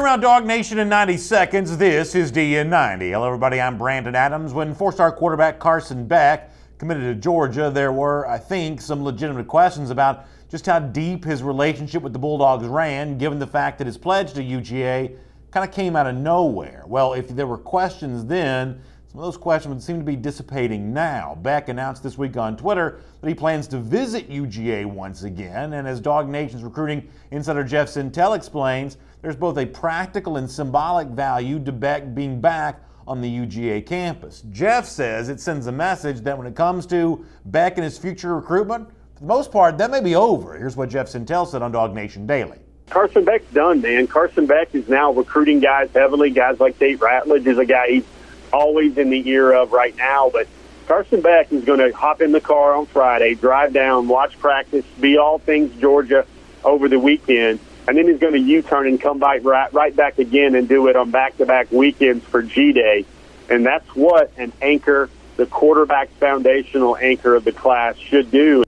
Here around Dog Nation in 90 seconds, this is DN90. Hello everybody, I'm Brandon Adams. When four-star quarterback Carson Beck committed to Georgia, there were, I think, some legitimate questions about just how deep his relationship with the Bulldogs ran, given the fact that his pledge to UGA kind of came out of nowhere. Well, if there were questions then, some of those questions would seem to be dissipating now. Beck announced this week on Twitter that he plans to visit UGA once again, and as Dog Nation's recruiting insider Jeff Sintel explains, there's both a practical and symbolic value to Beck being back on the UGA campus. Jeff says it sends a message that when it comes to Beck and his future recruitment, for the most part, that may be over. Here's what Jeff Sintel said on Dog Nation Daily. Carson Beck's done, man. Carson Beck is now recruiting guys heavily. Guys like Tate Ratledge is a guy he's always in the ear of right now. But Carson Beck is going to hop in the car on Friday, drive down, watch practice, be all things Georgia over the weekend, and then he's going to U-turn and come right back again and do it on back-to-back weekends for G-Day. And that's what an anchor, the quarterback foundational anchor of the class, should do.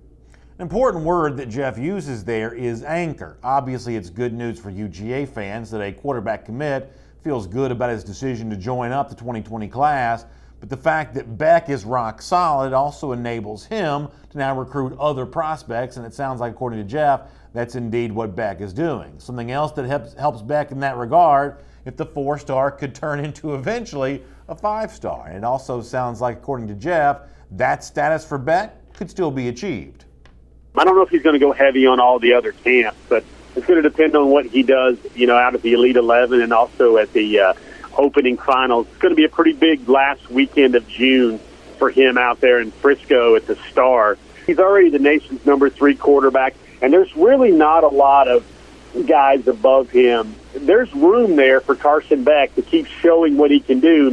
An important word that Jeff uses there is anchor. Obviously, it's good news for UGA fans that a quarterback commit feels good about his decision to join up the 2020 class, but the fact that Beck is rock solid also enables him to now recruit other prospects, and it sounds like, according to Jeff, that's indeed what Beck is doing. Something else that helps Beck in that regard, if the four-star could turn into eventually a five-star. And it also sounds like, according to Jeff, that status for Beck could still be achieved. I don't know if he's going to go heavy on all the other camps, but it's going to depend on what he does, out of the Elite 11 and also at the opening finals. It's going to be a pretty big last weekend of June for him out there in Frisco at the Star. He's already the nation's number 3 quarterback, and there's really not a lot of guys above him. There's room there for Carson Beck to keep showing what he can do.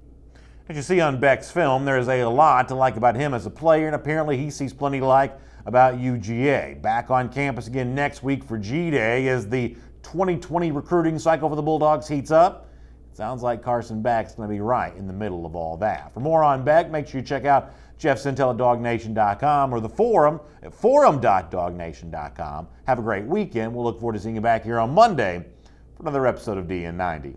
As you see on Beck's film, there is a lot to like about him as a player, and apparently he sees plenty to like about UGA. Back on campus again next week for G-Day as the 2020 recruiting cycle for the Bulldogs heats up. It sounds like Carson Beck's going to be right in the middle of all that. For more on Beck, make sure you check out Jeff Sintel at DogNation.com or the forum at forum.dognation.com. Have a great weekend. We'll look forward to seeing you back here on Monday for another episode of DN90.